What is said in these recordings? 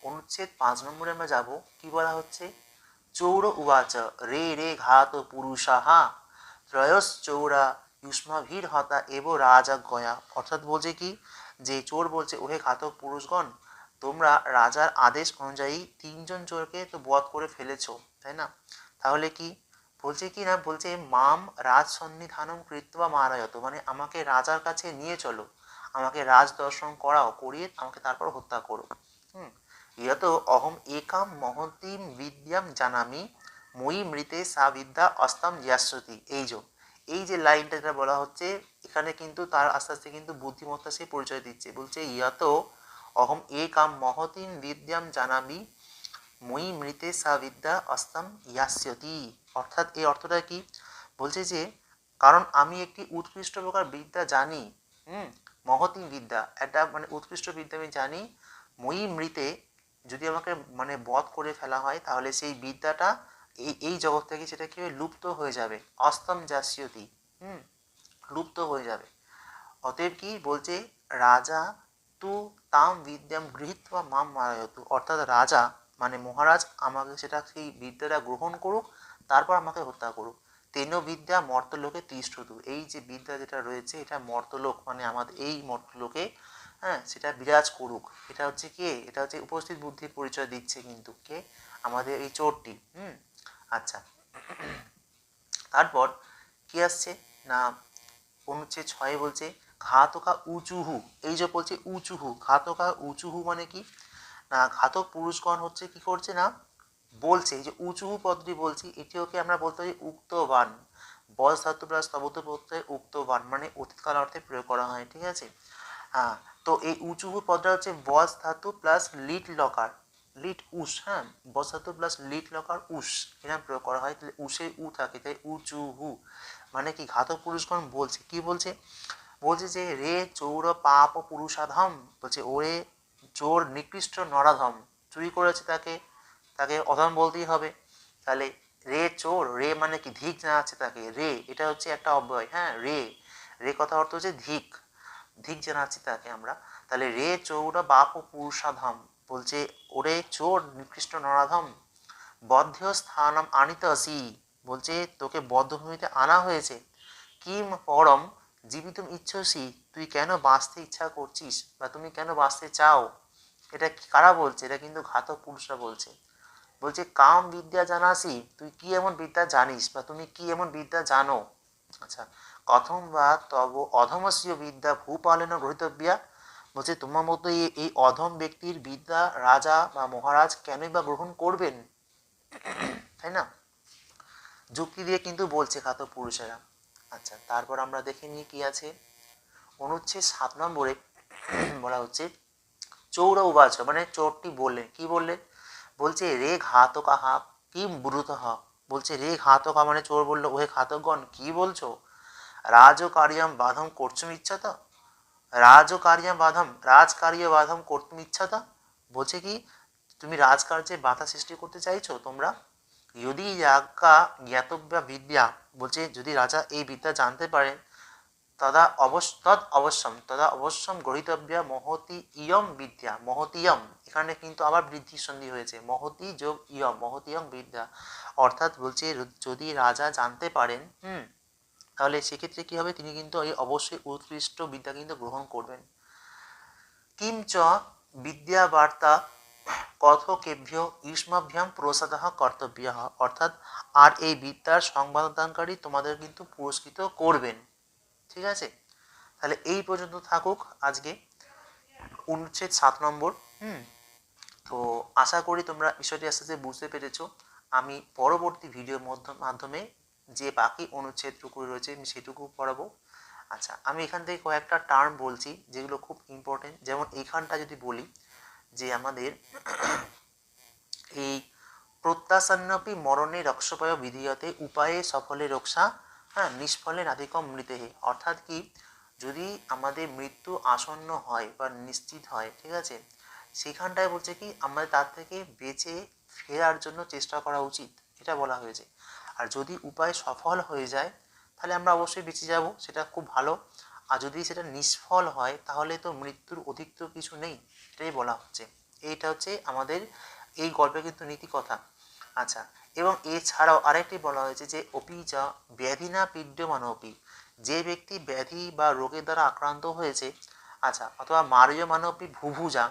অনুচ্ছেদ 5 নম্বরে আমরা যাব। কি বলা হচ্ছে? চৌর উবাচ রে রে ঘাত পুরুষাহা ত্রয়শ্চৌরা ইউষ্মাভির হতা এব রাজা গয়া। অর্থাৎ বলছে কি, যে চোর বলছে, ওহে ঘাতক পুরুষগণ, তোমরা রাজার আদেশ অনুযায়ী 3জন চোরকে তো বধ করে ফেলেছো, তাই না? তাহলে কি বলছে, কি না বলছে, মাম রাজ সন্নিধানম কৃত্বা মারায়ত, মানে আমাকে রাজার কাছে নিয়ে চলো, আমাকে রাজ দর্শন করাও, করিয়ে আমাকে তারপর হত্যা করো। ইয়ত অহম একাম মহতীম বিদ্যাম জানামি মই মৃতে সা বিদ্যা অস্তাম জ্যাস্যতি। এই যে লাইনটা যেটা বলা হচ্ছে এখানে, কিন্তু তার আস্তে আস্তে কিন্তু বুদ্ধিমত্তা সে পরিচয় দিচ্ছে। বলছে ইয়ত অহম একাম মহতীম বিদ্যাম জানামি মই মৃতে সা বিদ্যা অস্তাম ইয়াস্যতি। অর্থাৎ এই অর্থটা কি? বলছে যে কারণ আমি একটি উৎকৃষ্ট প্রকার বিদ্যা জানি, মহতী বিদ্যা, একটা মানে উৎকৃষ্ট বিদ্যা আমি জানি, মই মৃতে, যদি আমাকে মানে বধ করে ফেলা হয় তাহলে সেই বিদ্যাটা এই এই জগৎ থেকে সেটা কি হবে? লুপ্ত হয়ে যাবে। অস্তম যাস্যতি, লুপ্ত হয়ে যাবে। অতএব কি বলছে, রাজা তু তাম বিদ্যাম গৃহীত্বা মাম মারয়তু, অর্থাৎ রাজা মানে মহারাজ আমাকে সেটা সেই বিদ্যাটা গ্রহণ করুক, তারপর আমাকে হত্যা করুক। তেন বিদ্যা মর্তলোকে তিষ্ঠতু, এই যে বিদ্যা যেটা রয়েছে এটা মর্তলোক মানে আমাদের এই মর্তলোকে, সেটা বিরাজ করুক। এটা হচ্ছে কে? এটা হচ্ছে উপস্থিত বুদ্ধির পরিচয় দিচ্ছে কিন্তু কে? আমাদের এই চোরটি। আচ্ছা, তারপর কি আসছে না, অনুচ্ছেদ 6 বলছে ঘাতকা উঁচুহু। এই যে বলছে উঁচুহু, ঘাতকা উঁচুহু মানে কি না, ঘাতক পুরুষগণ হচ্ছে কি করছে না, বলছে এই যে উঁচুহু পদটি বলছি, এটি ওকে আমরা বলতে পারি উক্তবান। বস ধাতু প্লাস তবত প্রত্যয় উক্তবান মানে অতীতকাল অর্থে প্রয়োগ করা হয়, ঠিক আছে? হ্যাঁ, তো এই উঁচুহু পদটা হচ্ছে বস ধাতু প্লাস লিট লকার, লিট উস, বস ধাতু প্লাস লিট লকার উস, এরকম প্রয়োগ করা হয়। তাহলে উসে উ থাকে, তাই উঁচুহু মানে কি ঘাতক পুরুষগণ বলছে। কি বলছে? বলছে যে রে চৌর পাপ পুরুষাধম, বলছে ওরে চোর নিকৃষ্ট নরাধম, চুরি করেছে তাকে, তাকে অধম বলতেই হবে। তাহলে রে চোর, রে মানে কি ধিক জানাচ্ছে তাকে, রে এটা হচ্ছে একটা অব্যয়, রে, রে কথা অর্থ হচ্ছে ধিক, ধিক জানাচ্ছি তাকে আমরা। তাহলে রে চৌরা বাপ ও পুরুষাধম, বলছে ওরে চোর নিকৃষ্ট নরাধম, বদ্ধ স্থানম আনিত আসি, বলছে তোকে বদ্ধভূমিতে আনা হয়েছে। কিম পরম জীবিতম ইচ্ছসি, তুই কেন বাঁচতে ইচ্ছা করছিস বা তুমি কেন বাঁচতে চাও। এটা কারা বলছে? এটা কিন্তু ঘাতক পুরুষরা বলছে। বলছে কাম বিদ্যা জানাসি, তুই কি এমন বিদ্যা জানিস বা তুমি কি এমন বিদ্যা জানো। আচ্ছা, কথম বা তব অধমস্য বিদ্যা ভূপালেন গ্রহিতব্যা, বলছে তোমার মতো এই অধম ব্যক্তির বিদ্যা রাজা বা মহারাজ কেনই বা গ্রহণ করবেন, তাই না? যুক্তি দিয়ে কিন্তু বলছে ঘাতক পুরুষেরা। আচ্ছা, তারপর আমরা দেখে নিই কি আছে। অনুচ্ছেদ 7 নম্বরে বলা হচ্ছে চৌর উবাচ, মানে চোরটি বললেন, কি বললেন? বলছে রে ঘাতকাহা কিম ব্রুতঃ, বলছে রে ঘাতকা মানে চোর বললো, ওহে ঘাতকগণ কি বলছো, রাজকার্যম বাধম করছুম ইচ্ছাতা, রাজকার্যম বাধম, রাজকার্য বাধম করতুম ইচ্ছাতা, বলছে কি তুমি রাজকার্যে বাধা সৃষ্টি করতে চাইছো তোমরা। যদি যাজ্ঞা জ্ঞাতব্যা বিদ্যা, বলছে যদি রাজা এই বিদ্যা জানতে পারেন, তদা অবশ্যম গ্রহীতব্যা মহতি ইয়ম বিদ্যা, মহতীয়ম, এখানে কিন্তু আবার বৃদ্ধি সন্ধি হয়েছে, মহতি যোগ ইয়ম, মহতীয়ম বিদ্যা। অর্থাৎ বলছে যদি রাজা জানতে পারেন, তাহলে সেক্ষেত্রে কি হবে, তিনি কিন্তু এই অবশ্যই উৎকৃষ্ট বিদ্যা কিন্তু গ্রহণ করবেন। কিঞ্চ বিদ্যা বার্তা কথকেভ্য ইষ্মাভ্যাম প্রসাদः কর্তব্যः, অর্থাৎ আর এই বিদ্যার সংবাদদানকারী তোমাদের কিন্তু পুরস্কৃত করবেন। ঠিক আছে, তাহলে এই পর্যন্ত থাকুক আজকে অনুচ্ছেদ 7 নম্বর। তো আশা করি তোমরা বিষয়টি আস্তে আস্তে বুঝতে পেরেছো। আমি পরবর্তী ভিডিওর মাধ্যমে যে বাকি অনুচ্ছেদটুকু রয়েছে আমি সেটুকু পড়াবো। আচ্ছা, আমি এখান থেকে কয়েকটা টার্ম বলছি যেগুলো খুব ইম্পর্টেন্ট। যেমন এইখানটা যদি বলি যে আমাদের এই প্রত্যাসন্নপি মরণে রক্ষপায় বিধীয়তে উপায়ে সফলে রক্ষা, নিষ্ফলে নাধিকম মৃতেহে, অর্থাৎ কি যদি আমাদের মৃত্যু আসন্ন হয় বা নিশ্চিত হয়, ঠিক আছে, সেখানটায় বলছে কি আমাদের তার থেকে বেঁচে ফেরার জন্য চেষ্টা করা উচিত, এটা বলা হয়েছে। আর যদি উপায় সফল হয়ে যায় তাহলে আমরা অবশ্যই বেঁচে যাব, সেটা খুব ভালো। আর যদি সেটা নিষ্ফল হয় তাহলে তো মৃত্যুর অধিক তো কিছু নেই, এটাই বলা হচ্ছে। এইটা হচ্ছে আমাদের এই গল্পে কিন্তু নীতি কথা। আচ্ছা, এবং এছাড়াও আরেকটি বলা হয়েছে যে অপি যা ব্যাধিনা পীড্যমানপি, যে ব্যক্তি ব্যাধি বা রোগের দ্বারা আক্রান্ত হয়েছে, আচ্ছা, অথবা মারিয়মানপি ভুভুজা,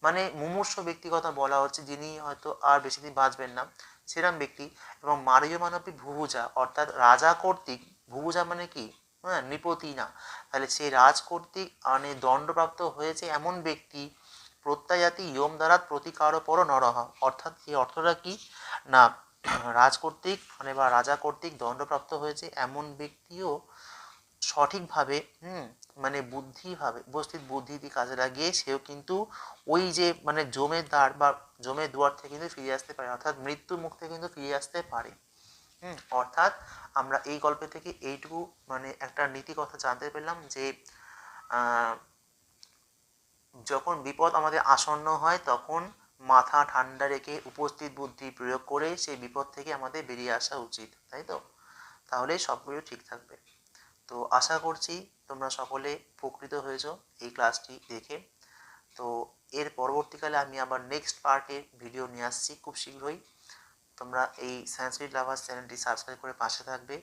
মানে মুমূর্ষ ব্যক্তির কথা বলা হচ্ছে, যিনি হয়তো আর বেশি দিন বাঁচবেন না, সেরম ব্যক্তি। এবং মারিয়মানপি ভুভুজা অর্থাৎ রাজা কর্তৃক, ভুভুজা মানে কি, হ্যাঁ, নৃপতি না, তাহলে সেই রাজ কর্তৃক মানে দণ্ডপ্রাপ্ত হয়েছে এমন ব্যক্তি, প্রত্যায়াতি ইয়ম দ্বারা প্রতিকার পর নরহ, অর্থাৎ এই অর্থটা কি না, রাজ কর্তৃক মানে বা রাজা কর্তৃক দণ্ডপ্রাপ্ত হয়েছে এমন ব্যক্তিও সঠিকভাবে মানে বুদ্ধিভাবে উপস্থিত বুদ্ধি দিয়ে কাজে লাগিয়ে সেও কিন্তু ওই যে মানে জমের দ্বার বা জমের দুয়ার থেকে কিন্তু ফিরে আসতে পারে, অর্থাৎ মৃত্যুর মুখ থেকে কিন্তু ফিরে আসতে পারে। অর্থাৎ আমরা এই গল্প থেকে এইটুকু মানে একটা নীতি কথা জানতে পেলাম যে যখন বিপদ আমাদের আসন্ন হয় তখন মাথা ঠান্ডা রেখে উপস্থিত বুদ্ধি প্রয়োগ করে সেই বিপদ থেকে আমাদের বেরিয়ে আসা উচিত, তাই তো? তাহলে সবগুলো ঠিক থাকবে। তো আশা করছি তোমরা সকলে উপকৃত হয়েছো এই ক্লাসটি দেখে। তো এর পরবর্তীকালে আমি আবার নেক্সট পার্টের ভিডিও নিয়ে আসছি খুব শীঘ্রই। তোমরা এই সংস্কৃত লাভার্স চ্যানেলটি সাবস্ক্রাইব করে পাশে থাকবে।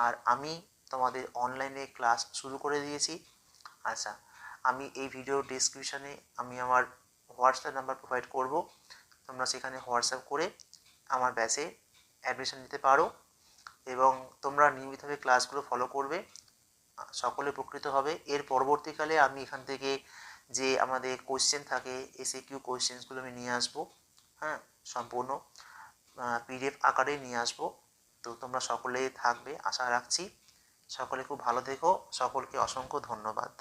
আর আমি তোমাদের অনলাইনে ক্লাস শুরু করে দিয়েছি। আচ্ছা, আমি এই ভিডিও ডিসক্রিপশানে আমি আমার হোয়াটসঅ্যাপ নাম্বার প্রোভাইড করব, তোমরা সেখানে হোয়াটসঅ্যাপ করে আমার ব্যাচে অ্যাডমিশন নিতে পারো এবং তোমরা নিয়মিতভাবে ক্লাসগুলো ফলো করবে, সকলে উপকৃত হবে। এর পরবর্তীকালে আমি এখান থেকে যে আমাদের কোশ্চেন থাকে এসএকিউ কোশ্চেন্সগুলো আমি নিয়ে আসবো, হ্যাঁ, সম্পূর্ণ পিডিএফ আকারে নিয়ে আসবো। তো তোমরা সকলেই থাকবে আশা রাখছি। সকলে খুব ভালো থেকো, সকলকে অসংখ্য ধন্যবাদ।